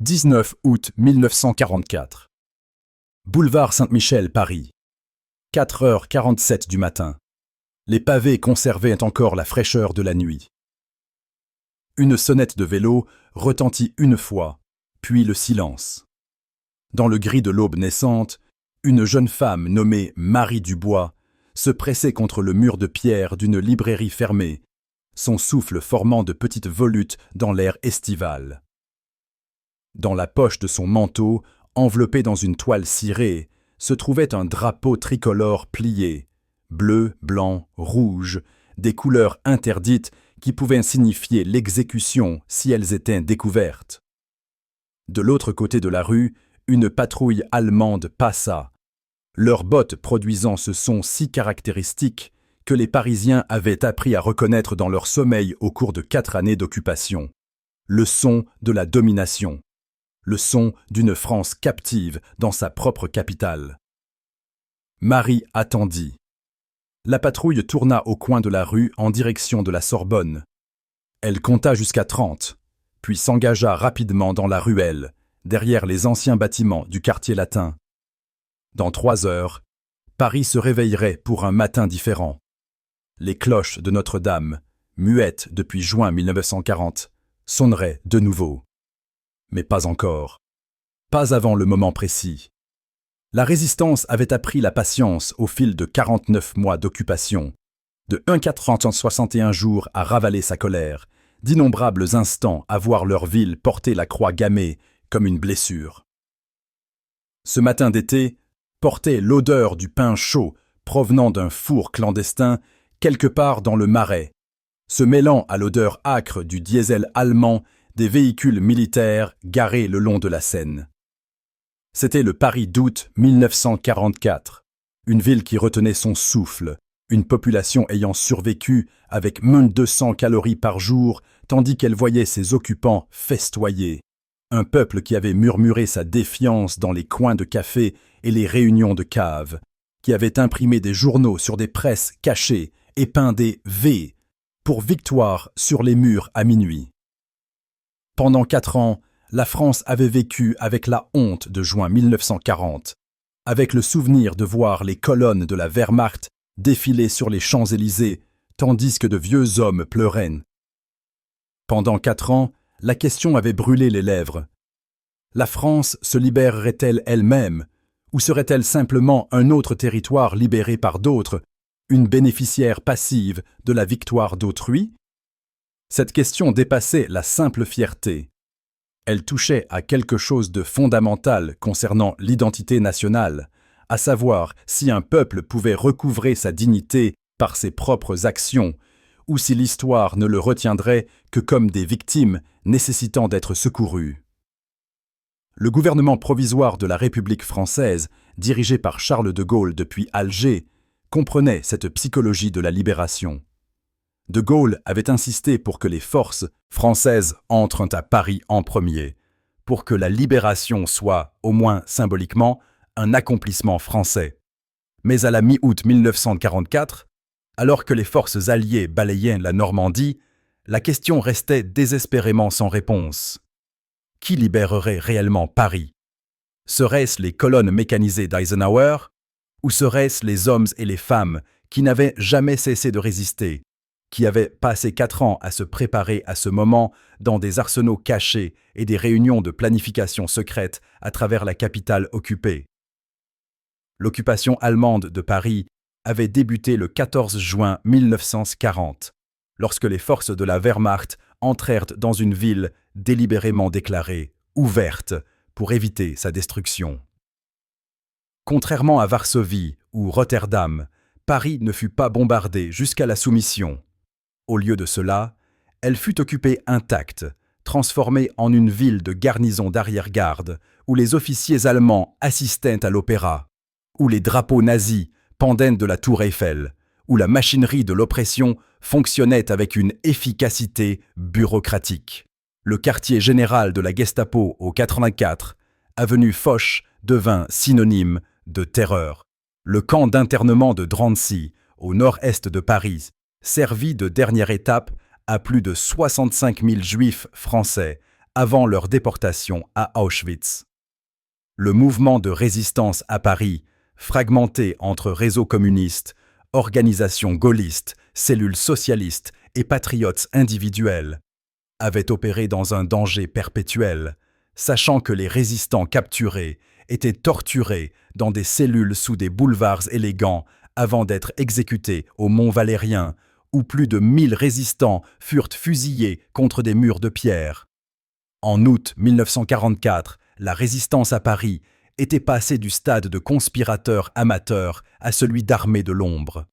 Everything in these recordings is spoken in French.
19 août 1944. Boulevard Saint-Michel, Paris. 4h47 du matin. Les pavés conservaient encore la fraîcheur de la nuit. Une sonnette de vélo retentit une fois, puis le silence. Dans le gris de l'aube naissante, une jeune femme nommée Marie Dubois se pressait contre le mur de pierre d'une librairie fermée, son souffle formant de petites volutes dans l'air estival. Dans la poche de son manteau, enveloppé dans une toile cirée, se trouvait un drapeau tricolore plié, bleu, blanc, rouge, des couleurs interdites qui pouvaient signifier l'exécution si elles étaient découvertes. De l'autre côté de la rue, une patrouille allemande passa, leurs bottes produisant ce son si caractéristique que les Parisiens avaient appris à reconnaître dans leur sommeil au cours de 4 années d'occupation. Le son de la domination. Le son d'une France captive dans sa propre capitale. Marie attendit. La patrouille tourna au coin de la rue en direction de la Sorbonne. Elle compta jusqu'à 30, puis s'engagea rapidement dans la ruelle, derrière les anciens bâtiments du quartier latin. Dans 3 heures, Paris se réveillerait pour un matin différent. Les cloches de Notre-Dame, muettes depuis juin 1940, sonneraient de nouveau. Mais pas encore. Pas avant le moment précis. La résistance avait appris la patience au fil de 49 mois d'occupation, de 461 jours à ravaler sa colère, d'innombrables instants à voir leur ville porter la croix gammée comme une blessure. Ce matin d'été portait l'odeur du pain chaud provenant d'un four clandestin quelque part dans le Marais, se mêlant à l'odeur âcre du diesel allemand des véhicules militaires garés le long de la Seine. C'était le Paris d'août 1944, une ville qui retenait son souffle, une population ayant survécu avec moins de 200 calories par jour tandis qu'elle voyait ses occupants festoyer. Un peuple qui avait murmuré sa défiance dans les coins de café et les réunions de cave, qui avait imprimé des journaux sur des presses cachées et peint des V pour victoire sur les murs à minuit. Pendant 4 ans, la France avait vécu avec la honte de juin 1940, avec le souvenir de voir les colonnes de la Wehrmacht défiler sur les Champs-Élysées, tandis que de vieux hommes pleuraient. Pendant 4 ans, la question avait brûlé les lèvres. La France se libérerait-elle elle-même, ou serait-elle simplement un autre territoire libéré par d'autres, une bénéficiaire passive de la victoire d'autrui? Cette question dépassait la simple fierté. Elle touchait à quelque chose de fondamental concernant l'identité nationale, à savoir si un peuple pouvait recouvrer sa dignité par ses propres actions, ou si l'histoire ne le retiendrait que comme des victimes nécessitant d'être secourues. Le gouvernement provisoire de la République française, dirigé par Charles de Gaulle depuis Alger, comprenait cette psychologie de la libération. De Gaulle avait insisté pour que les forces françaises entrent à Paris en premier, pour que la libération soit, au moins symboliquement, un accomplissement français. Mais à la mi-août 1944, alors que les forces alliées balayaient la Normandie, la question restait désespérément sans réponse. Qui libérerait réellement Paris? Seraient-ce les colonnes mécanisées d'Eisenhower, ou seraient-ce les hommes et les femmes qui n'avaient jamais cessé de résister, qui avaient passé 4 ans à se préparer à ce moment dans des arsenaux cachés et des réunions de planification secrètes à travers la capitale occupée? L'occupation allemande de Paris avait débuté le 14 juin 1940, lorsque les forces de la Wehrmacht entrèrent dans une ville délibérément déclarée ouverte pour éviter sa destruction. Contrairement à Varsovie ou Rotterdam, Paris ne fut pas bombardée jusqu'à la soumission. Au lieu de cela, elle fut occupée intacte, transformée en une ville de garnison d'arrière-garde, où les officiers allemands assistaient à l'opéra, où les drapeaux nazis pendaient de la tour Eiffel, où la machinerie de l'oppression fonctionnait avec une efficacité bureaucratique. Le quartier général de la Gestapo au 84, avenue Foch, devint synonyme de terreur. Le camp d'internement de Drancy, au nord-est de Paris, servit de dernière étape à plus de 65 000 juifs français avant leur déportation à Auschwitz. Le mouvement de résistance à Paris, fragmenté entre réseaux communistes, organisations gaullistes, cellules socialistes et patriotes individuels, avait opéré dans un danger perpétuel, sachant que les résistants capturés étaient torturés dans des cellules sous des boulevards élégants avant d'être exécutés au Mont Valérien, où plus de 1000 résistants furent fusillés contre des murs de pierre. En août 1944, la résistance à Paris était passée du stade de conspirateurs amateurs à celui d'armée de l'ombre.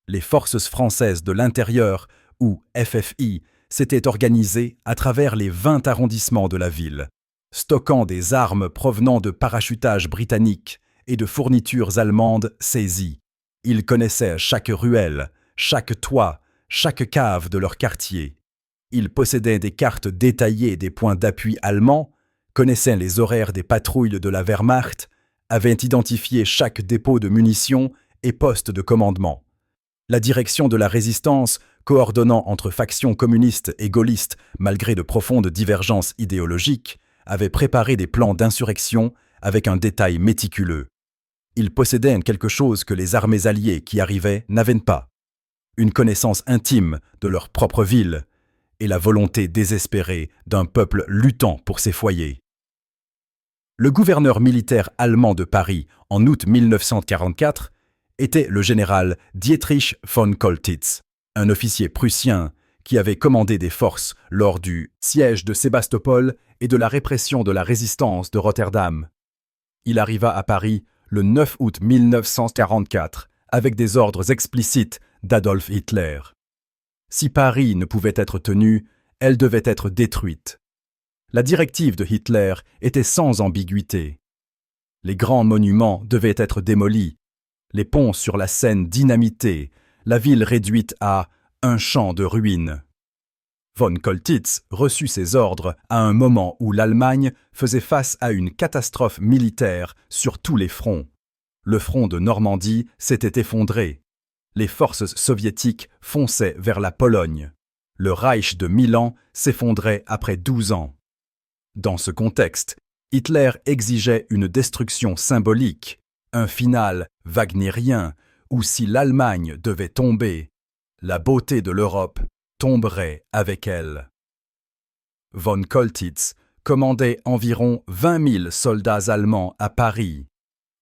Les forces françaises de l'intérieur, ou FFI, s'étaient organisées à travers les 20 arrondissements de la ville, stockant des armes provenant de parachutage britannique et de fournitures allemandes saisies. Ils connaissaient chaque ruelle, chaque toit, chaque cave de leur quartier. Ils possédaient des cartes détaillées des points d'appui allemands, connaissaient les horaires des patrouilles de la Wehrmacht, avaient identifié chaque dépôt de munitions et poste de commandement. La direction de la résistance, coordonnant entre factions communistes et gaullistes malgré de profondes divergences idéologiques, avait préparé des plans d'insurrection avec un détail méticuleux. Ils possédaient quelque chose que les armées alliées qui arrivaient n'avaient pas: une connaissance intime de leur propre ville et la volonté désespérée d'un peuple luttant pour ses foyers. Le gouverneur militaire allemand de Paris en août 1944 était le général Dietrich von Choltitz, un officier prussien qui avait commandé des forces lors du siège de Sébastopol et de la répression de la résistance de Rotterdam. Il arriva à Paris le 9 août 1944 avec des ordres explicites d'Adolf Hitler. Si Paris ne pouvait être tenue, elle devait être détruite. La directive de Hitler était sans ambiguïté. Les grands monuments devaient être démolis, les ponts sur la Seine dynamités, la ville réduite à un champ de ruines. Von Choltitz reçut ses ordres à un moment où l'Allemagne faisait face à une catastrophe militaire sur tous les fronts. Le front de Normandie s'était effondré. Les forces soviétiques fonçaient vers la Pologne. Le Reich de Milan s'effondrait après 12 ans. Dans ce contexte, Hitler exigeait une destruction symbolique, un final wagnérien où si l'Allemagne devait tomber, la beauté de l'Europe tomberait avec elle. Von Choltitz commandait environ 20 000 soldats allemands à Paris,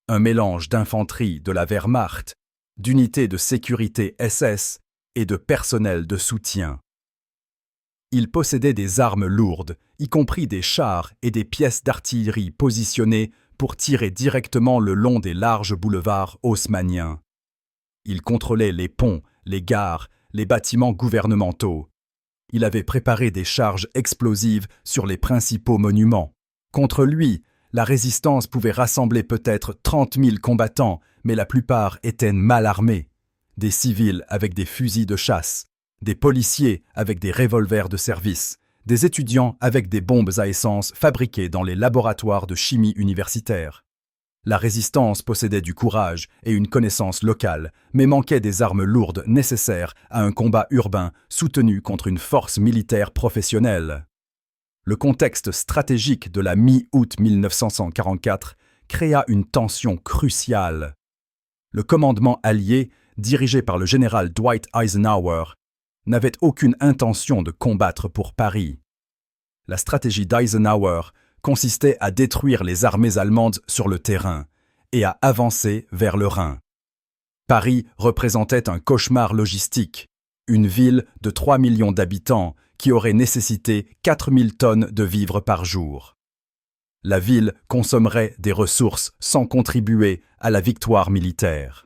un mélange d'infanterie de la Wehrmacht, d'unités de sécurité SS et de personnel de soutien. Il possédait des armes lourdes, y compris des chars et des pièces d'artillerie positionnées pour tirer directement le long des larges boulevards haussmanniens. Il contrôlait les ponts, les gares, les bâtiments gouvernementaux. Il avait préparé des charges explosives sur les principaux monuments. Contre lui, la résistance pouvait rassembler peut-être 30 000 combattants, mais la plupart étaient mal armés. Des civils avec des fusils de chasse, des policiers avec des revolvers de service, des étudiants avec des bombes à essence fabriquées dans les laboratoires de chimie universitaires. La résistance possédait du courage et une connaissance locale, mais manquait des armes lourdes nécessaires à un combat urbain soutenu contre une force militaire professionnelle. Le contexte stratégique de la mi-août 1944 créa une tension cruciale. Le commandement allié, dirigé par le général Dwight Eisenhower, n'avait aucune intention de combattre pour Paris. La stratégie d'Eisenhower consistait à détruire les armées allemandes sur le terrain et à avancer vers le Rhin. Paris représentait un cauchemar logistique, une ville de 3 millions d'habitants qui aurait nécessité 4000 tonnes de vivres par jour. La ville consommerait des ressources sans contribuer à la victoire militaire.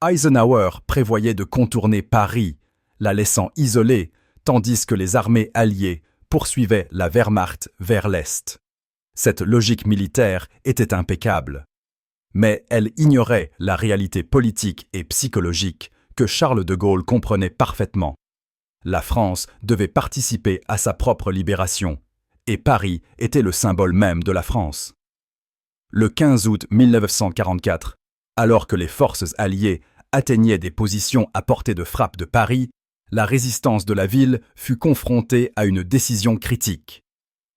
Eisenhower prévoyait de contourner Paris, la laissant isolée, tandis que les armées alliées poursuivaient la Wehrmacht vers l'Est. Cette logique militaire était impeccable. Mais elle ignorait la réalité politique et psychologique que Charles de Gaulle comprenait parfaitement. La France devait participer à sa propre libération, et Paris était le symbole même de la France. Le 15 août 1944, alors que les forces alliées atteignaient des positions à portée de frappe de Paris, la résistance de la ville fut confrontée à une décision critique.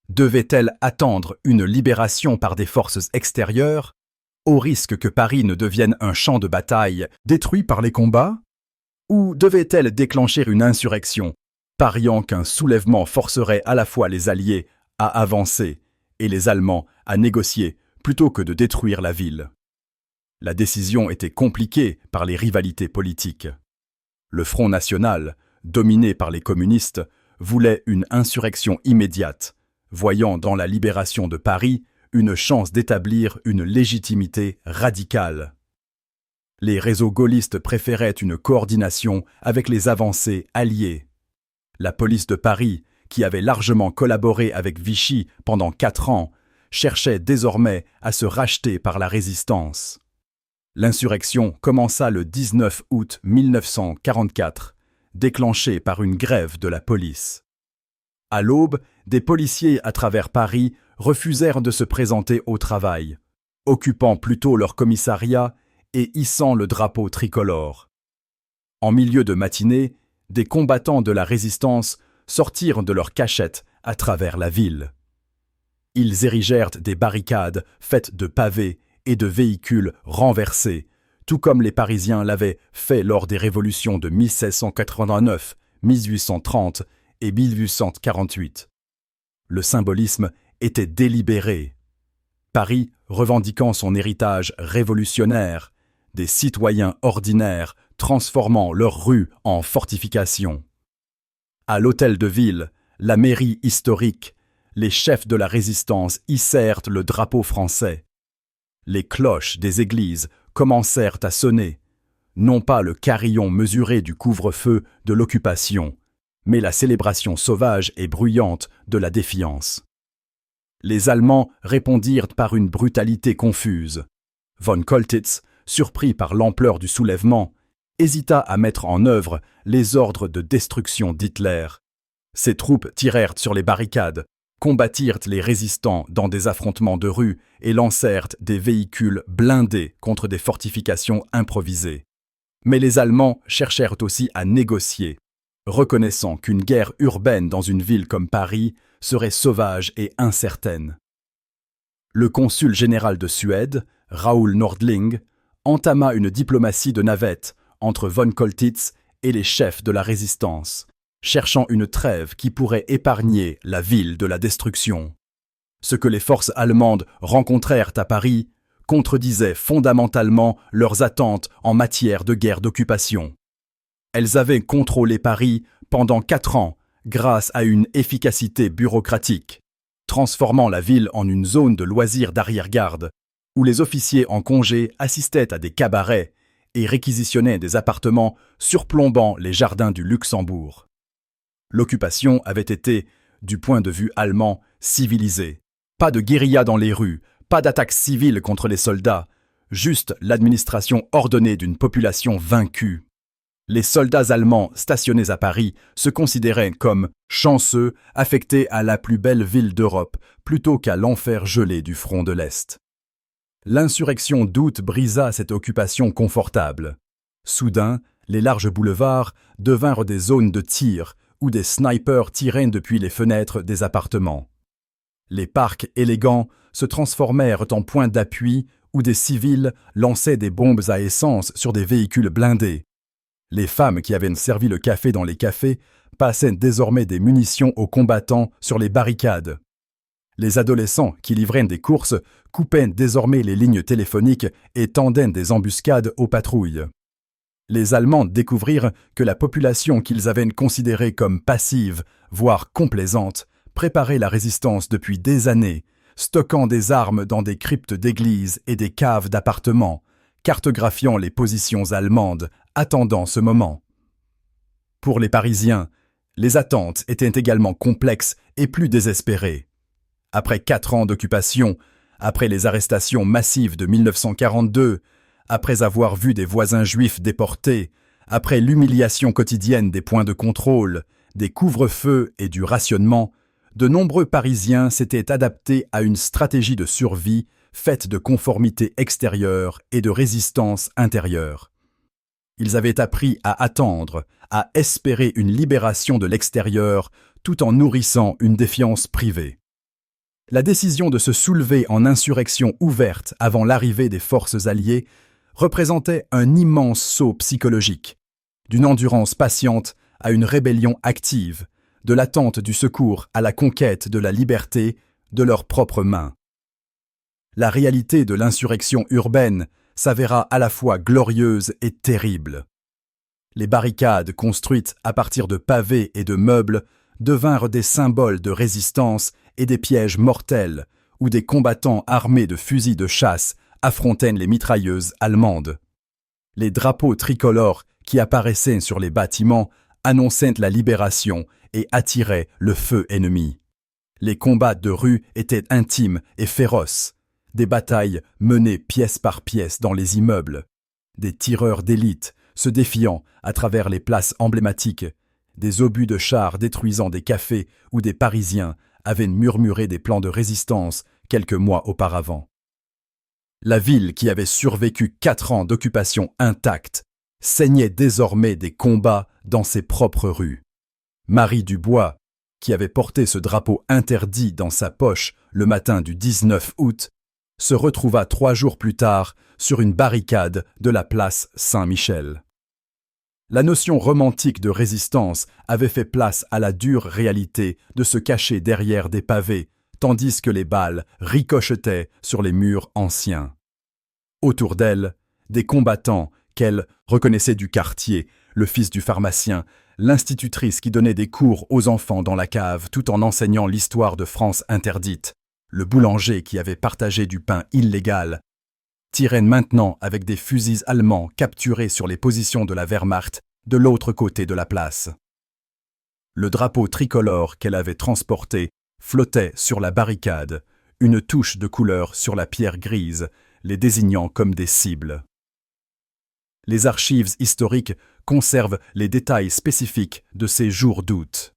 Devait-elle attendre une libération par des forces extérieures, au risque que Paris ne devienne un champ de bataille détruit par les combats? Ou devait-elle déclencher une insurrection, pariant qu'un soulèvement forcerait à la fois les Alliés à avancer et les Allemands à négocier plutôt que de détruire la ville? La décision était compliquée par les rivalités politiques. Le Front national, dominé par les communistes, voulait une insurrection immédiate, voyant dans la libération de Paris une chance d'établir une légitimité radicale. Les réseaux gaullistes préféraient une coordination avec les avancées alliées. La police de Paris, qui avait largement collaboré avec Vichy pendant 4 ans, cherchait désormais à se racheter par la résistance. L'insurrection commença le 19 août 1944, déclenchée par une grève de la police. À l'aube, des policiers à travers Paris refusèrent de se présenter au travail, occupant plutôt leur commissariat et hissant le drapeau tricolore. En milieu de matinée, des combattants de la résistance sortirent de leurs cachettes à travers la ville. Ils érigèrent des barricades faites de pavés et de véhicules renversés, tout comme les Parisiens l'avaient fait lors des révolutions de 1689, 1830 et 1848. Le symbolisme était délibéré. Paris, revendiquant son héritage révolutionnaire, des citoyens ordinaires transformant leurs rues en fortifications. À l'hôtel de ville, la mairie historique, les chefs de la résistance hissèrent le drapeau français. Les cloches des églises commencèrent à sonner, non pas le carillon mesuré du couvre-feu de l'occupation, mais la célébration sauvage et bruyante de la défiance. Les Allemands répondirent par une brutalité confuse. Von Coltitz, surpris par l'ampleur du soulèvement, hésita à mettre en œuvre les ordres de destruction d'Hitler. Ses troupes tirèrent sur les barricades, combattirent les résistants dans des affrontements de rue et lancèrent des véhicules blindés contre des fortifications improvisées. Mais les Allemands cherchèrent aussi à négocier, reconnaissant qu'une guerre urbaine dans une ville comme Paris serait sauvage et incertaine. Le consul général de Suède, Raoul Nordling, entama une diplomatie de navette entre von Coltitz et les chefs de la résistance, cherchant une trêve qui pourrait épargner la ville de la destruction. Ce que les forces allemandes rencontrèrent à Paris contredisait fondamentalement leurs attentes en matière de guerre d'occupation. Elles avaient contrôlé Paris pendant 4 ans grâce à une efficacité bureaucratique, transformant la ville en une zone de loisirs d'arrière-garde, où les officiers en congé assistaient à des cabarets et réquisitionnaient des appartements surplombant les jardins du Luxembourg. L'occupation avait été, du point de vue allemand, civilisée. Pas de guérilla dans les rues, pas d'attaques civiles contre les soldats, juste l'administration ordonnée d'une population vaincue. Les soldats allemands stationnés à Paris se considéraient comme chanceux, affectés à la plus belle ville d'Europe, plutôt qu'à l'enfer gelé du front de l'Est. L'insurrection d'août brisa cette occupation confortable. Soudain, les larges boulevards devinrent des zones de tir, où des snipers tiraient depuis les fenêtres des appartements. Les parcs élégants se transformèrent en points d'appui où des civils lançaient des bombes à essence sur des véhicules blindés. Les femmes qui avaient servi le café dans les cafés passaient désormais des munitions aux combattants sur les barricades. Les adolescents qui livraient des courses coupaient désormais les lignes téléphoniques et tendaient des embuscades aux patrouilles. Les Allemands découvrirent que la population qu'ils avaient considérée comme passive, voire complaisante, préparait la résistance depuis des années, stockant des armes dans des cryptes d'églises et des caves d'appartements, cartographiant les positions allemandes, attendant ce moment. Pour les Parisiens, les attentes étaient également complexes et plus désespérées. Après 4 ans d'occupation, après les arrestations massives de 1942, après avoir vu des voisins juifs déportés, après l'humiliation quotidienne des points de contrôle, des couvre-feux et du rationnement, de nombreux Parisiens s'étaient adaptés à une stratégie de survie faite de conformité extérieure et de résistance intérieure. Ils avaient appris à attendre, à espérer une libération de l'extérieur tout en nourrissant une défiance privée. La décision de se soulever en insurrection ouverte avant l'arrivée des forces alliées représentait un immense saut psychologique, d'une endurance patiente à une rébellion active, de l'attente du secours à la conquête de la liberté de leurs propres mains. La réalité de l'insurrection urbaine s'avéra à la fois glorieuse et terrible. Les barricades construites à partir de pavés et de meubles devinrent des symboles de résistance et des pièges mortels où des combattants armés de fusils de chasse affrontaient les mitrailleuses allemandes. Les drapeaux tricolores qui apparaissaient sur les bâtiments annonçaient la libération et attiraient le feu ennemi. Les combats de rue étaient intimes et féroces, des batailles menées pièce par pièce dans les immeubles, des tireurs d'élite se défiant à travers les places emblématiques, des obus de chars détruisant des cafés où des Parisiens avaient murmuré des plans de résistance quelques mois auparavant. La ville qui avait survécu 4 ans d'occupation intacte saignait désormais des combats dans ses propres rues. Marie Dubois, qui avait porté ce drapeau interdit dans sa poche le matin du 19 août, se retrouva 3 jours plus tard sur une barricade de la place Saint-Michel. La notion romantique de résistance avait fait place à la dure réalité de se cacher derrière des pavés, tandis que les balles ricochetaient sur les murs anciens. Autour d'elle, des combattants qu'elle reconnaissait du quartier, le fils du pharmacien, l'institutrice qui donnait des cours aux enfants dans la cave tout en enseignant l'histoire de France interdite, le boulanger qui avait partagé du pain illégal, tiraient maintenant avec des fusils allemands capturés sur les positions de la Wehrmacht de l'autre côté de la place. Le drapeau tricolore qu'elle avait transporté flottait sur la barricade, une touche de couleur sur la pierre grise, les désignant comme des cibles. Les archives historiques conservent les détails spécifiques de ces jours d'août.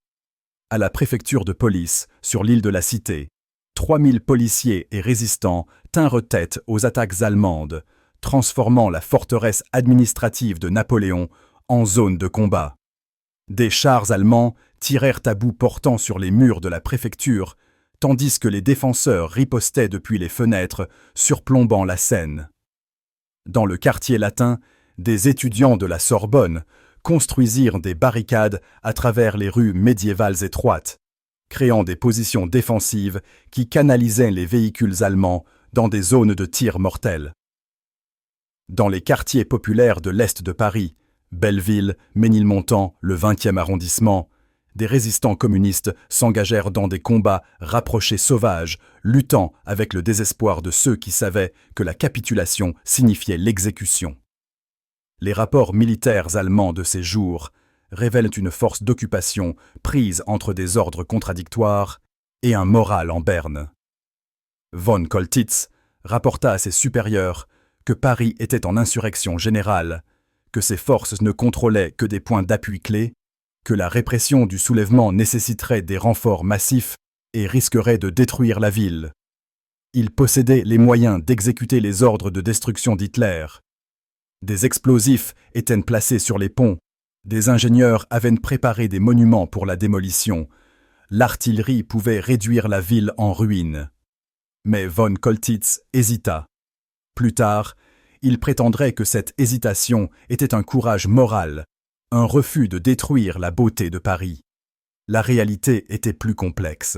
À la préfecture de police, sur l'île de la Cité, 3000 policiers et résistants tinrent tête aux attaques allemandes, transformant la forteresse administrative de Napoléon en zone de combat. Des chars allemands tirèrent à bout portant sur les murs de la préfecture, tandis que les défenseurs ripostaient depuis les fenêtres, surplombant la Seine. Dans le quartier latin, des étudiants de la Sorbonne construisirent des barricades à travers les rues médiévales étroites, créant des positions défensives qui canalisaient les véhicules allemands dans des zones de tir mortels. Dans les quartiers populaires de l'Est de Paris, Belleville, Ménilmontant, le 20e arrondissement, des résistants communistes s'engagèrent dans des combats rapprochés sauvages, luttant avec le désespoir de ceux qui savaient que la capitulation signifiait l'exécution. Les rapports militaires allemands de ces jours révèlent une force d'occupation prise entre des ordres contradictoires et un moral en berne. Von Koltitz rapporta à ses supérieurs que Paris était en insurrection générale, que ses forces ne contrôlaient que des points d'appui clés, que la répression du soulèvement nécessiterait des renforts massifs et risquerait de détruire la ville. Il possédait les moyens d'exécuter les ordres de destruction d'Hitler. Des explosifs étaient placés sur les ponts, des ingénieurs avaient préparé des monuments pour la démolition, l'artillerie pouvait réduire la ville en ruines. Mais von Koltitz hésita. Plus tard, il prétendrait que cette hésitation était un courage moral, un refus de détruire la beauté de Paris. La réalité était plus complexe.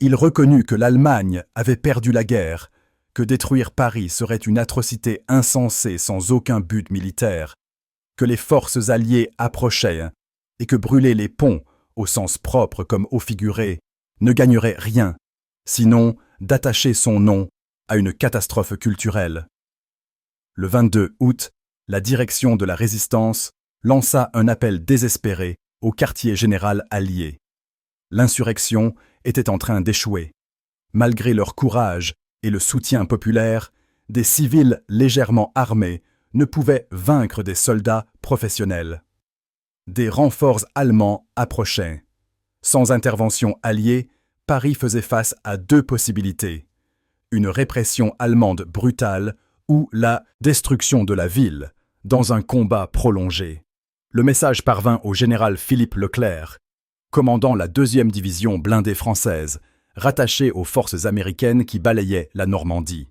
Il reconnut que l'Allemagne avait perdu la guerre, que détruire Paris serait une atrocité insensée sans aucun but militaire, que les forces alliées approchaient et que brûler les ponts, au sens propre comme au figuré, ne gagnerait rien, sinon d'attacher son nom à une catastrophe culturelle. Le 22 août, la direction de la résistance lança un appel désespéré au quartier général allié. L'insurrection était en train d'échouer. Malgré leur courage et le soutien populaire, des civils légèrement armés ne pouvaient vaincre des soldats professionnels. Des renforts allemands approchaient. Sans intervention alliée, Paris faisait face à 2 possibilités. Une répression allemande brutale ou la destruction de la ville, dans un combat prolongé. Le message parvint au général Philippe Leclerc, commandant la 2e division blindée française, rattaché aux forces américaines qui balayaient la Normandie.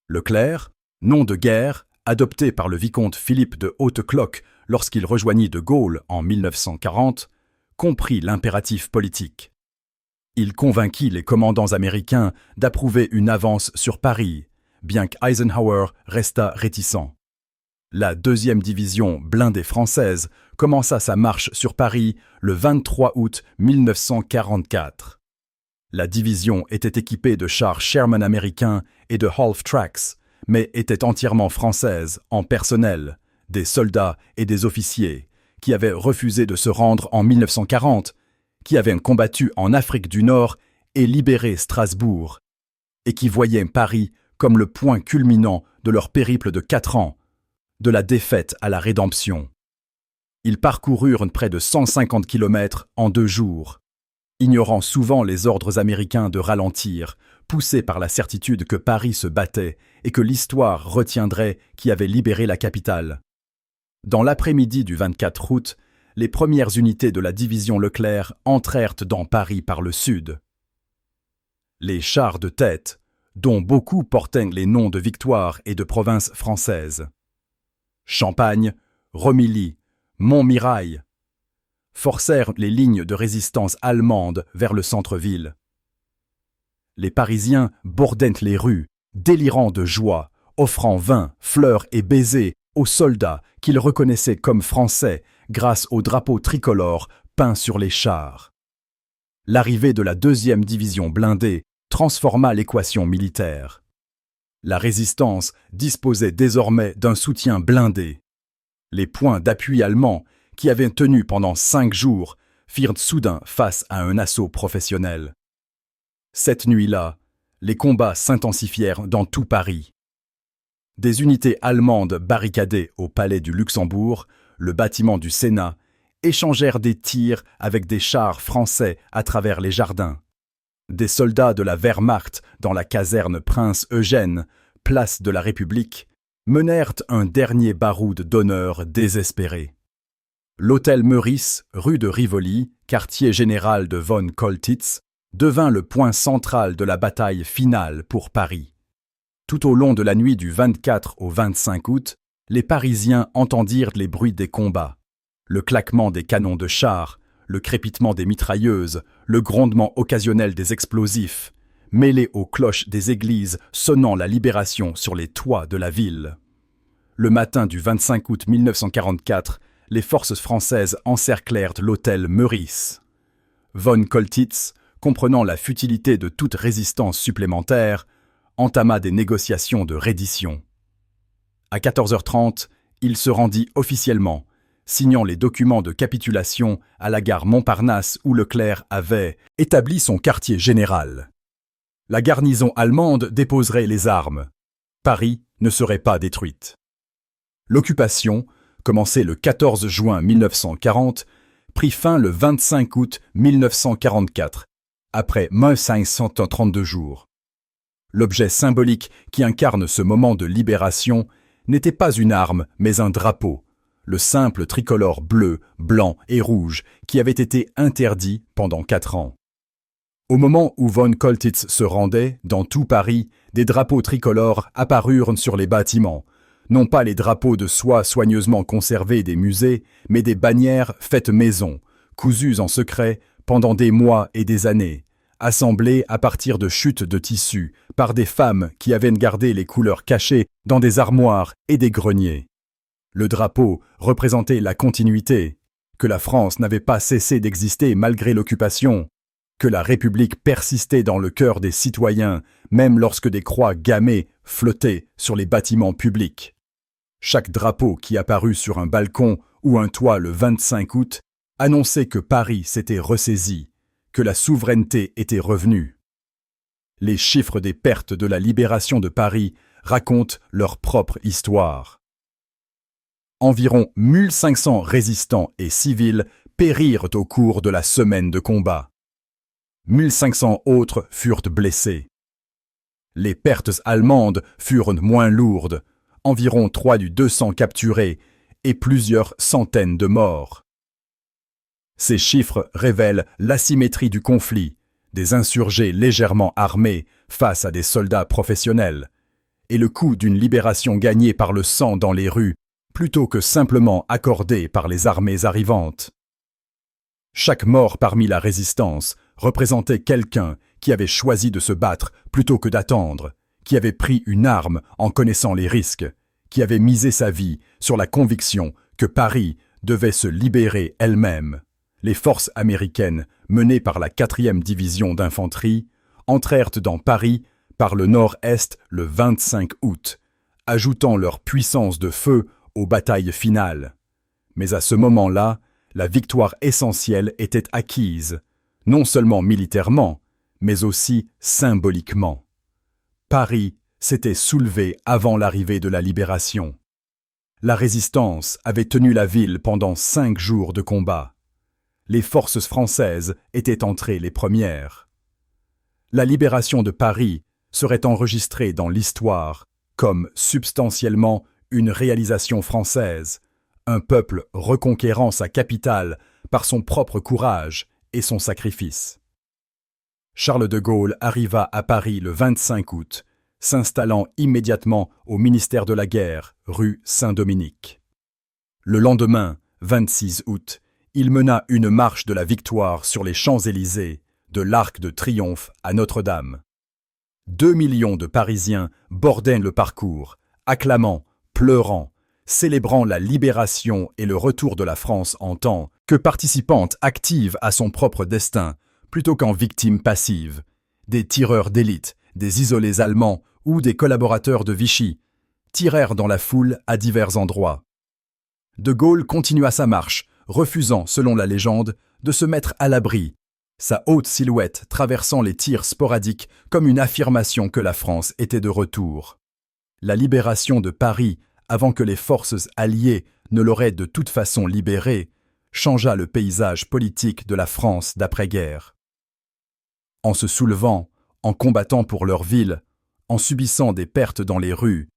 Leclerc, nom de guerre, adopté par le vicomte Philippe de Hautecloque lorsqu'il rejoignit de Gaulle en 1940, comprit l'impératif politique. Il convainquit les commandants américains d'approuver une avance sur Paris, bien qu'Eisenhower restât réticent. La 2e division blindée française commença sa marche sur Paris le 23 août 1944. La division était équipée de chars Sherman américains et de half-tracks, mais était entièrement française en personnel, des soldats et des officiers, qui avaient refusé de se rendre en 1940, qui avaient combattu en Afrique du Nord et libéré Strasbourg, et qui voyaient Paris comme le point culminant de leur périple de 4 ans, de la défaite à la rédemption. Ils parcoururent près de 150 kilomètres en 2 jours, ignorant souvent les ordres américains de ralentir, poussés par la certitude que Paris se battait et que l'histoire retiendrait qui avait libéré la capitale. Dans l'après-midi du 24 août, les premières unités de la division Leclerc entrèrent dans Paris par le sud. Les chars de tête, dont beaucoup portaient les noms de victoires et de provinces françaises, Champagne, Romilly, Montmirail, forcèrent les lignes de résistance allemandes vers le centre-ville. Les Parisiens bordaient les rues, délirant de joie, offrant vin, fleurs et baisers aux soldats qu'ils reconnaissaient comme français grâce au drapeau tricolore peint sur les chars. L'arrivée de la 2e division blindée transforma l'équation militaire. La résistance disposait désormais d'un soutien blindé. Les points d'appui allemands, qui avaient tenu pendant 5 jours, firent soudain face à un assaut professionnel. Cette nuit-là, les combats s'intensifièrent dans tout Paris. Des unités allemandes barricadées au palais du Luxembourg, le bâtiment du Sénat, échangèrent des tirs avec des chars français à travers les jardins. Des soldats de la Wehrmacht dans la caserne Prince Eugène, place de la République, menèrent un dernier baroud d'honneur désespéré. L'hôtel Meurice, rue de Rivoli, quartier général de von Coltitz, devint le point central de la bataille finale pour Paris. Tout au long de la nuit du 24 au 25 août, les Parisiens entendirent les bruits des combats, le claquement des canons de chars, le crépitement des mitrailleuses, le grondement occasionnel des explosifs, mêlés aux cloches des églises sonnant la libération sur les toits de la ville. Le matin du 25 août 1944, les forces françaises encerclèrent l'hôtel Meurice. Von Coltitz, comprenant la futilité de toute résistance supplémentaire, entama des négociations de reddition. À 14h30, il se rendit officiellement, signant les documents de capitulation à la gare Montparnasse où Leclerc avait établi son quartier général. La garnison allemande déposerait les armes. Paris ne serait pas détruite. L'occupation, commencée le 14 juin 1940, prit fin le 25 août 1944, après 1532 jours. L'objet symbolique qui incarne ce moment de libération n'était pas une arme, mais un drapeau, le simple tricolore bleu, blanc et rouge qui avait été interdit pendant 4 ans. Au moment où von Coltitz se rendait, dans tout Paris, des drapeaux tricolores apparurent sur les bâtiments, non pas les drapeaux de soie soigneusement conservés des musées, mais des bannières faites maison, cousues en secret pendant des mois et des années, assemblées à partir de chutes de tissu par des femmes qui avaient gardé les couleurs cachées dans des armoires et des greniers. Le drapeau représentait la continuité, que la France n'avait pas cessé d'exister malgré l'occupation, que la République persistait dans le cœur des citoyens, même lorsque des croix gammées flottaient sur les bâtiments publics. Chaque drapeau qui apparut sur un balcon ou un toit le 25 août annonçait que Paris s'était ressaisi, que la souveraineté était revenue. Les chiffres des pertes de la libération de Paris racontent leur propre histoire. Environ 1500 résistants et civils périrent au cours de la semaine de combat. 1500 autres furent blessés. Les pertes allemandes furent moins lourdes, environ 200 capturés et plusieurs centaines de morts. Ces chiffres révèlent l'asymétrie du conflit, des insurgés légèrement armés face à des soldats professionnels, et le coût d'une libération gagnée par le sang dans les rues plutôt que simplement accordée par les armées arrivantes. Chaque mort parmi la résistance représentait quelqu'un qui avait choisi de se battre plutôt que d'attendre, qui avait pris une arme en connaissant les risques, qui avait misé sa vie sur la conviction que Paris devait se libérer elle-même. Les forces américaines, menées par la 4e division d'infanterie, entrèrent dans Paris par le nord-est le 25 août, ajoutant leur puissance de feu aux batailles finales. Mais à ce moment-là, la victoire essentielle était acquise, non seulement militairement, mais aussi symboliquement. Paris s'était soulevé avant l'arrivée de la libération. La résistance avait tenu la ville pendant 5 jours de combat. Les forces françaises étaient entrées les premières. La libération de Paris serait enregistrée dans l'histoire comme substantiellement une réalisation française, un peuple reconquérant sa capitale par son propre courage et son sacrifice. Charles de Gaulle arriva à Paris le 25 août, s'installant immédiatement au ministère de la Guerre, rue Saint-Dominique. Le lendemain, 26 août, il mena une marche de la victoire sur les Champs-Élysées, de l'Arc de Triomphe à Notre-Dame. 2 millions de Parisiens bordaient le parcours, acclamant, pleurant, célébrant la libération et le retour de la France en tant que participante active à son propre destin, plutôt qu'en victime passive. Des tireurs d'élite, des isolés allemands ou des collaborateurs de Vichy tirèrent dans la foule à divers endroits. De Gaulle continua sa marche, refusant, selon la légende, de se mettre à l'abri, sa haute silhouette traversant les tirs sporadiques comme une affirmation que la France était de retour. La libération de Paris, avant que les forces alliées ne l'auraient de toute façon libéré, changea le paysage politique de la France d'après-guerre. En se soulevant, en combattant pour leur ville, en subissant des pertes dans les rues,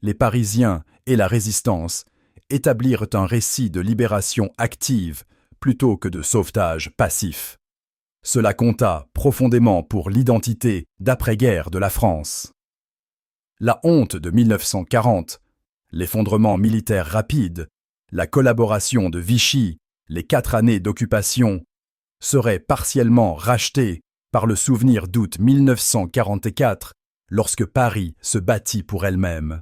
les Parisiens et la résistance établirent un récit de libération active plutôt que de sauvetage passif. Cela compta profondément pour l'identité d'après-guerre de la France. La honte de 1940, l'effondrement militaire rapide, la collaboration de Vichy, les 4 années d'occupation, seraient partiellement rachetées par le souvenir d'août 1944, lorsque Paris se battit pour elle-même.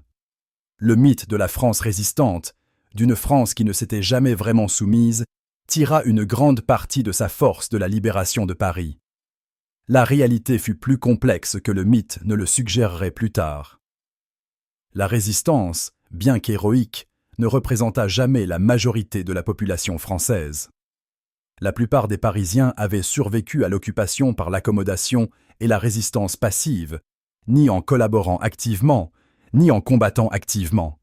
Le mythe de la France résistante, d'une France qui ne s'était jamais vraiment soumise, tira une grande partie de sa force de la libération de Paris. La réalité fut plus complexe que le mythe ne le suggérerait plus tard. La résistance, bien qu'héroïque, ne représenta jamais la majorité de la population française. La plupart des Parisiens avaient survécu à l'occupation par l'accommodation et la résistance passive, ni en collaborant activement, ni en combattant activement.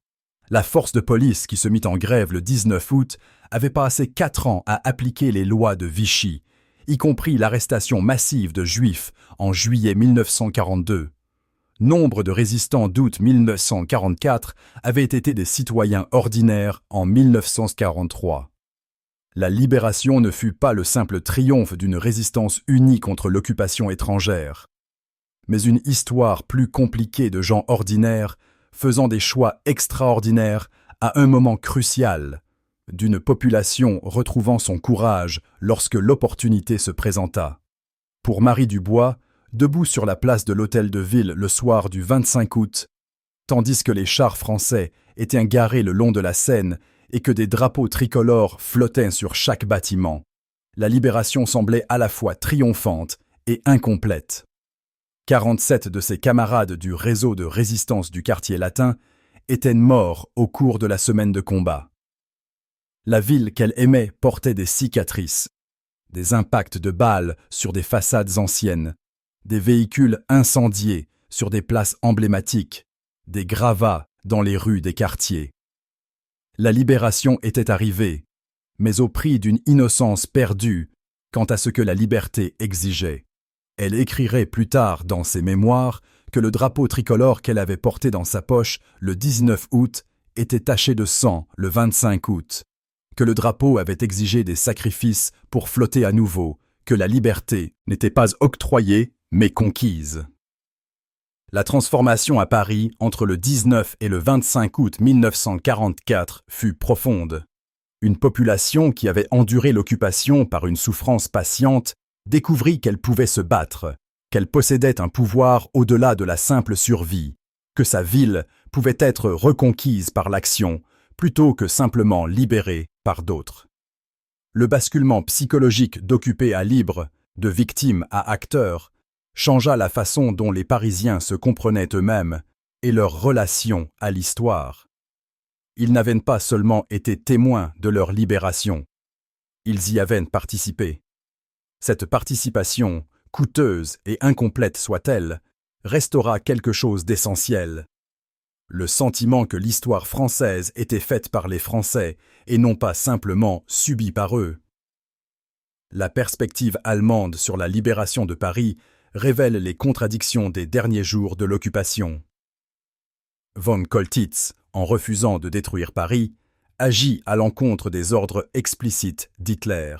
La force de police qui se mit en grève le 19 août avait passé 4 ans à appliquer les lois de Vichy, y compris l'arrestation massive de Juifs en juillet 1942. Nombre de résistants d'août 1944 avaient été des citoyens ordinaires en 1943. La libération ne fut pas le simple triomphe d'une résistance unie contre l'occupation étrangère, mais une histoire plus compliquée de gens ordinaires faisant des choix extraordinaires à un moment crucial, d'une population retrouvant son courage lorsque l'opportunité se présenta. Pour Marie Dubois, debout sur la place de l'Hôtel de Ville le soir du 25 août, tandis que les chars français étaient garés le long de la Seine et que des drapeaux tricolores flottaient sur chaque bâtiment, la libération semblait à la fois triomphante et incomplète. 47 de ses camarades du réseau de résistance du quartier latin étaient morts au cours de la semaine de combat. La ville qu'elle aimait portait des cicatrices, des impacts de balles sur des façades anciennes, des véhicules incendiés sur des places emblématiques, des gravats dans les rues des quartiers. La libération était arrivée, mais au prix d'une innocence perdue quant à ce que la liberté exigeait. Elle écrirait plus tard dans ses mémoires que le drapeau tricolore qu'elle avait porté dans sa poche le 19 août était taché de sang le 25 août, que le drapeau avait exigé des sacrifices pour flotter à nouveau, que la liberté n'était pas octroyée, mais conquise. La transformation à Paris entre le 19 et le 25 août 1944 fut profonde. Une population qui avait enduré l'occupation par une souffrance patiente découvrit qu'elle pouvait se battre, qu'elle possédait un pouvoir au-delà de la simple survie, que sa ville pouvait être reconquise par l'action plutôt que simplement libérée par d'autres. Le basculement psychologique d'occupés à libre, de victimes à acteurs, changea la façon dont les Parisiens se comprenaient eux-mêmes et leur relation à l'histoire. Ils n'avaient pas seulement été témoins de leur libération, ils y avaient participé. Cette participation, coûteuse et incomplète soit-elle, restera quelque chose d'essentiel. Le sentiment que l'histoire française était faite par les Français et non pas simplement subie par eux. La perspective allemande sur la libération de Paris révèle les contradictions des derniers jours de l'occupation. Von Coltitz, en refusant de détruire Paris, agit à l'encontre des ordres explicites d'Hitler.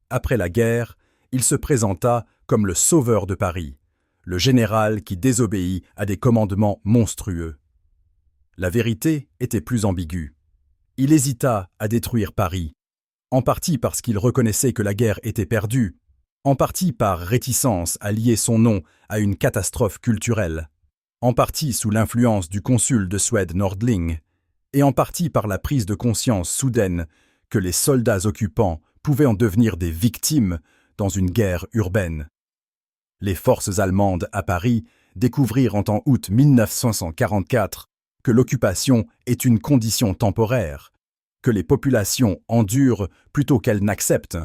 Après la guerre, il se présenta comme le sauveur de Paris, le général qui désobéit à des commandements monstrueux. La vérité était plus ambiguë. Il hésita à détruire Paris, en partie parce qu'il reconnaissait que la guerre était perdue, en partie par réticence à lier son nom à une catastrophe culturelle, en partie sous l'influence du consul de Suède Nordling, et en partie par la prise de conscience soudaine que les soldats occupants pouvaient en devenir des victimes dans une guerre urbaine. Les forces allemandes à Paris découvrirent en août 1944 que l'occupation est une condition temporaire, que les populations endurent plutôt qu'elles n'acceptent,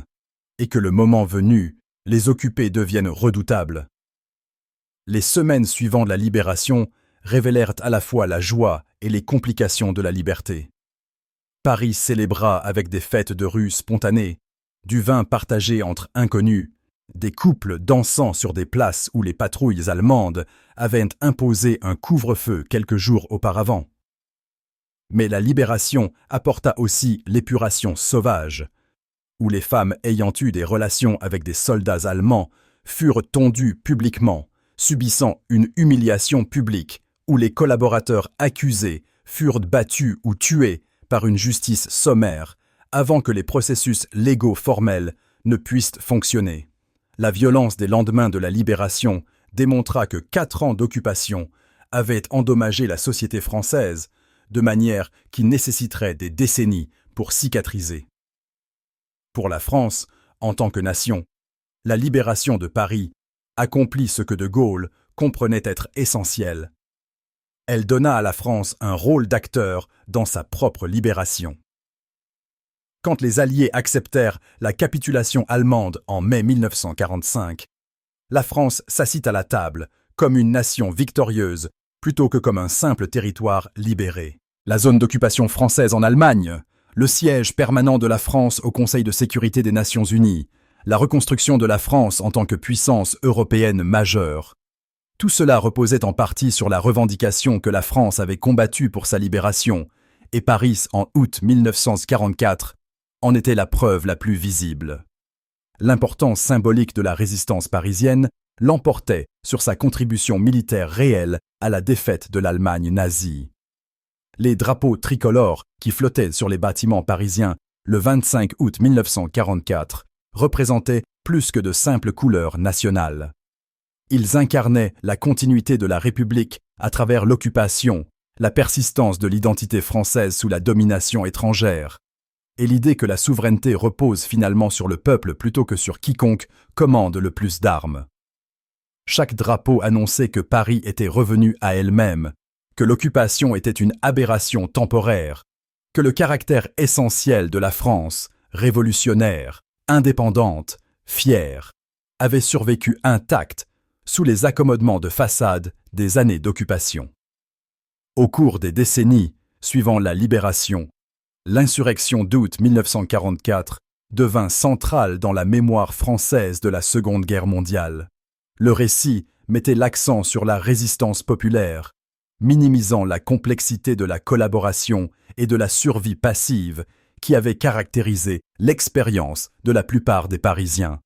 et que le moment venu, les occupés deviennent redoutables. Les semaines suivant la libération révélèrent à la fois la joie et les complications de la liberté. Paris célébra avec des fêtes de rue spontanées, du vin partagé entre inconnus, des couples dansant sur des places où les patrouilles allemandes avaient imposé un couvre-feu quelques jours auparavant. Mais la libération apporta aussi l'épuration sauvage, où les femmes ayant eu des relations avec des soldats allemands furent tondues publiquement, subissant une humiliation publique, où les collaborateurs accusés furent battus ou tués par une justice sommaire avant que les processus légaux formels ne puissent fonctionner. La violence des lendemains de la libération démontra que 4 ans d'occupation avaient endommagé la société française de manière qui nécessiterait des décennies pour cicatriser. Pour la France, en tant que nation, la libération de Paris accomplit ce que De Gaulle comprenait être essentiel. Elle donna à la France un rôle d'acteur dans sa propre libération. Quand les Alliés acceptèrent la capitulation allemande en mai 1945, la France s'assit à la table comme une nation victorieuse plutôt que comme un simple territoire libéré. La zone d'occupation française en Allemagne, le siège permanent de la France au Conseil de sécurité des Nations Unies, la reconstruction de la France en tant que puissance européenne majeure. Tout cela reposait en partie sur la revendication que la France avait combattue pour sa libération, et Paris en août 1944 en était la preuve la plus visible. L'importance symbolique de la résistance parisienne l'emportait sur sa contribution militaire réelle à la défaite de l'Allemagne nazie. Les drapeaux tricolores qui flottaient sur les bâtiments parisiens le 25 août 1944 représentaient plus que de simples couleurs nationales. Ils incarnaient la continuité de la République à travers l'occupation, la persistance de l'identité française sous la domination étrangère, et l'idée que la souveraineté repose finalement sur le peuple plutôt que sur quiconque commande le plus d'armes. Chaque drapeau annonçait que Paris était revenu à elle-même, que l'occupation était une aberration temporaire, que le caractère essentiel de la France, révolutionnaire, indépendante, fière, avait survécu intact sous les accommodements de façade des années d'occupation. Au cours des décennies suivant la libération, l'insurrection d'août 1944 devint centrale dans la mémoire française de la Seconde Guerre mondiale. Le récit mettait l'accent sur la résistance populaire, minimisant la complexité de la collaboration et de la survie passive qui avait caractérisé l'expérience de la plupart des Parisiens.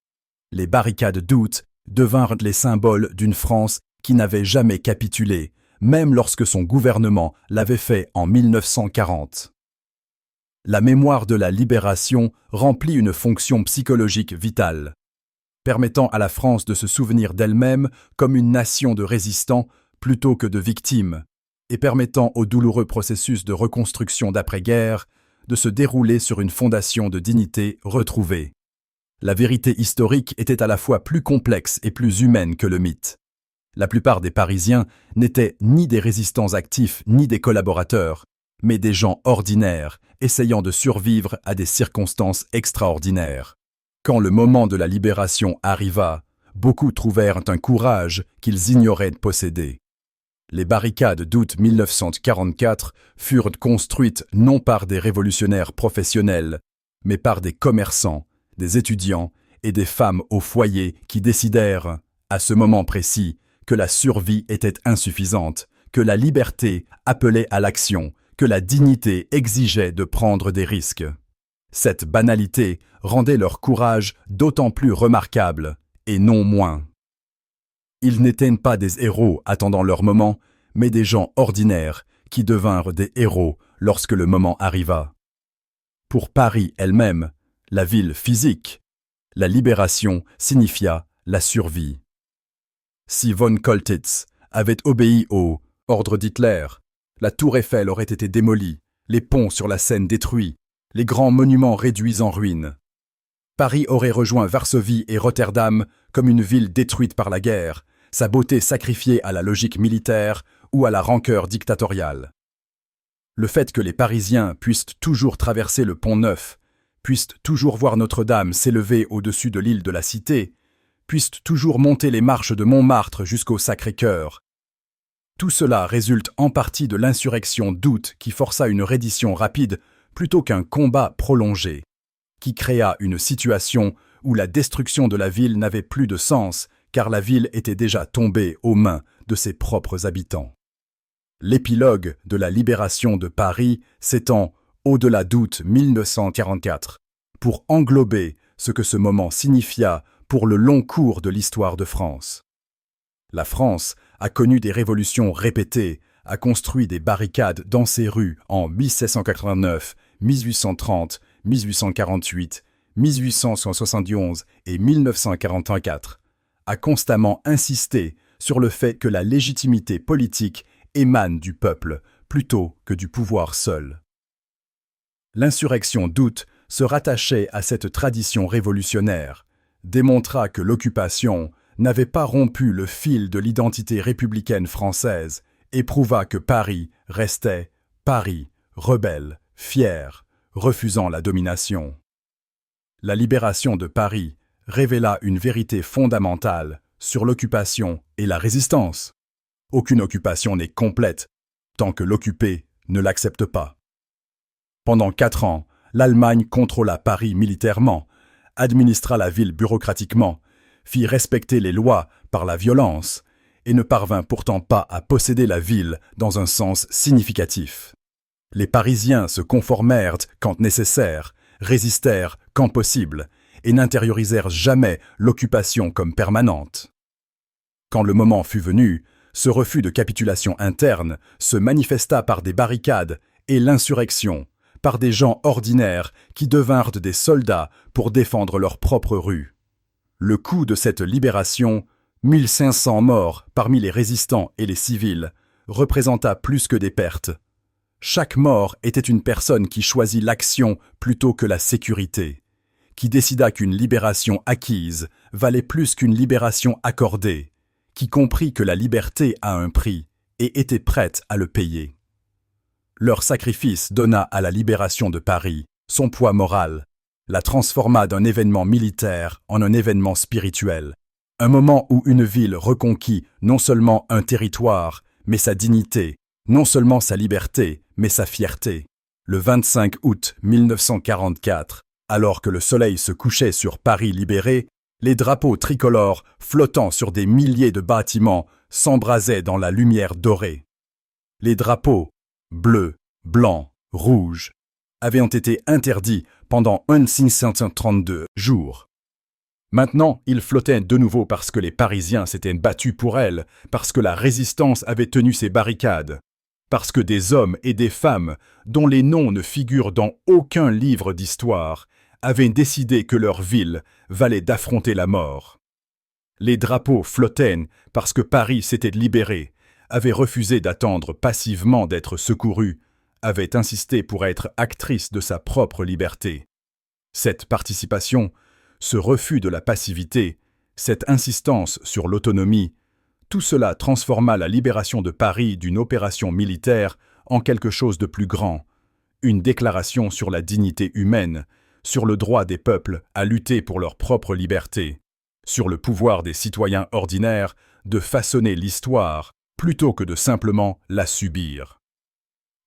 Les barricades d'août devinrent les symboles d'une France qui n'avait jamais capitulé, même lorsque son gouvernement l'avait fait en 1940. La mémoire de la libération remplit une fonction psychologique vitale, permettant à la France de se souvenir d'elle-même comme une nation de résistants plutôt que de victimes, et permettant au douloureux processus de reconstruction d'après-guerre de se dérouler sur une fondation de dignité retrouvée. La vérité historique était à la fois plus complexe et plus humaine que le mythe. La plupart des Parisiens n'étaient ni des résistants actifs ni des collaborateurs, mais des gens ordinaires, essayant de survivre à des circonstances extraordinaires. Quand le moment de la libération arriva, beaucoup trouvèrent un courage qu'ils ignoraient de posséder. Les barricades d'août 1944 furent construites non par des révolutionnaires professionnels, mais par des commerçants, des étudiants et des femmes au foyer qui décidèrent, à ce moment précis, que la survie était insuffisante, que la liberté appelait à l'action, que la dignité exigeait de prendre des risques. Cette banalité rendait leur courage d'autant plus remarquable, et non moins. Ils n'étaient pas des héros attendant leur moment, mais des gens ordinaires qui devinrent des héros lorsque le moment arriva. Pour Paris elle-même, la ville physique, la libération signifia la survie. Si von Coltitz avait obéi au ordre d'Hitler, la tour Eiffel aurait été démolie, les ponts sur la Seine détruits, les grands monuments réduits en ruines. Paris aurait rejoint Varsovie et Rotterdam comme une ville détruite par la guerre, sa beauté sacrifiée à la logique militaire ou à la rancœur dictatoriale. Le fait que les Parisiens puissent toujours traverser le Pont Neuf, puissent toujours voir Notre-Dame s'élever au-dessus de l'île de la Cité, puissent toujours monter les marches de Montmartre jusqu'au Sacré-Cœur. Tout cela résulte en partie de l'insurrection d'août qui força une reddition rapide plutôt qu'un combat prolongé, qui créa une situation où la destruction de la ville n'avait plus de sens car la ville était déjà tombée aux mains de ses propres habitants. L'épilogue de la libération de Paris s'étend au-delà d'août 1944 pour englober ce que ce moment signifia pour le long cours de l'histoire de France. La France a connu des révolutions répétées, a construit des barricades dans ses rues en 1789, 1830, 1848, 1871 et 1944, a constamment insisté sur le fait que la légitimité politique émane du peuple plutôt que du pouvoir seul. L'insurrection d'août se rattachait à cette tradition révolutionnaire, démontra que l'occupation n'avait pas rompu le fil de l'identité républicaine française et prouva que Paris restait Paris, rebelle, fier, refusant la domination. La libération de Paris révéla une vérité fondamentale sur l'occupation et la résistance. Aucune occupation n'est complète tant que l'occupé ne l'accepte pas. Pendant 4 ans, l'Allemagne contrôla Paris militairement, administra la ville bureaucratiquement, fit respecter les lois par la violence et ne parvint pourtant pas à posséder la ville dans un sens significatif. Les Parisiens se conformèrent quand nécessaire, résistèrent quand possible et n'intériorisèrent jamais l'occupation comme permanente. Quand le moment fut venu, ce refus de capitulation interne se manifesta par des barricades et l'insurrection, par des gens ordinaires qui devinrent des soldats pour défendre leur propre rue. Le coût de cette libération, 1500 morts parmi les résistants et les civils, représenta plus que des pertes. Chaque mort était une personne qui choisit l'action plutôt que la sécurité, qui décida qu'une libération acquise valait plus qu'une libération accordée, qui comprit que la liberté a un prix et était prête à le payer. Leur sacrifice donna à la libération de Paris son poids moral, la transforma d'un événement militaire en un événement spirituel, un moment où une ville reconquit non seulement un territoire, mais sa dignité, non seulement sa liberté, mais sa fierté. Le 25 août 1944, alors que le soleil se couchait sur Paris libéré, les drapeaux tricolores flottant sur des milliers de bâtiments s'embrasaient dans la lumière dorée. Les drapeaux, bleus, blancs, rouges, avaient été interdits pendant 1632 jours. Maintenant, il flottait de nouveau parce que les Parisiens s'étaient battus pour elle, parce que la résistance avait tenu ses barricades, parce que des hommes et des femmes, dont les noms ne figurent dans aucun livre d'histoire, avaient décidé que leur ville valait d'affronter la mort. Les drapeaux flottaient parce que Paris s'était libéré, avait refusé d'attendre passivement d'être secouru, avait insisté pour être actrice de sa propre liberté. Cette participation, ce refus de la passivité, cette insistance sur l'autonomie, tout cela transforma la libération de Paris d'une opération militaire en quelque chose de plus grand, une déclaration sur la dignité humaine, sur le droit des peuples à lutter pour leur propre liberté, sur le pouvoir des citoyens ordinaires de façonner l'histoire plutôt que de simplement la subir.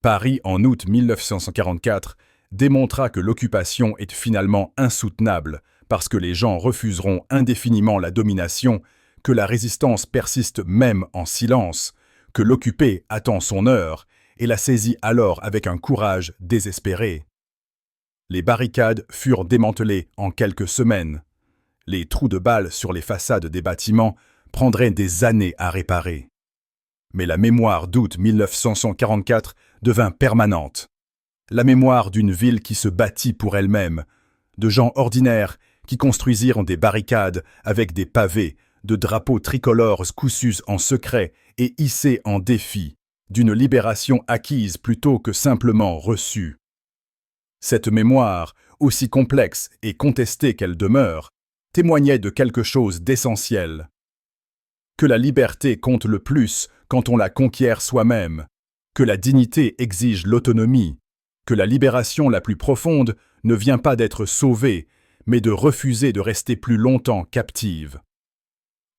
Paris, en août 1944, démontra que l'occupation est finalement insoutenable parce que les gens refuseront indéfiniment la domination, que la résistance persiste même en silence, que l'occupé attend son heure et la saisit alors avec un courage désespéré. Les barricades furent démantelées en quelques semaines. Les trous de balles sur les façades des bâtiments prendraient des années à réparer. Mais la mémoire d'août 1944 devint permanente. La mémoire d'une ville qui se bâtit pour elle-même, de gens ordinaires qui construisirent des barricades avec des pavés, de drapeaux tricolores cousus en secret et hissés en défi, d'une libération acquise plutôt que simplement reçue. Cette mémoire, aussi complexe et contestée qu'elle demeure, témoignait de quelque chose d'essentiel. Que la liberté compte le plus quand on la conquiert soi-même, que la dignité exige l'autonomie, que la libération la plus profonde ne vient pas d'être sauvée, mais de refuser de rester plus longtemps captive.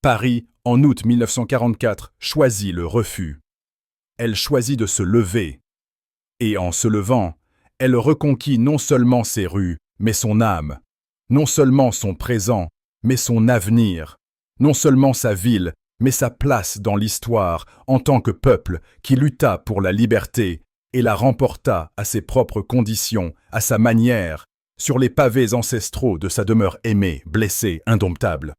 Paris, en août 1944, choisit le refus. Elle choisit de se lever. Et en se levant, elle reconquit non seulement ses rues, mais son âme, non seulement son présent, mais son avenir, non seulement sa ville, mais sa place dans l'histoire en tant que peuple qui lutta pour la liberté et la remporta à ses propres conditions, à sa manière, sur les pavés ancestraux de sa demeure aimée, blessée, indomptable.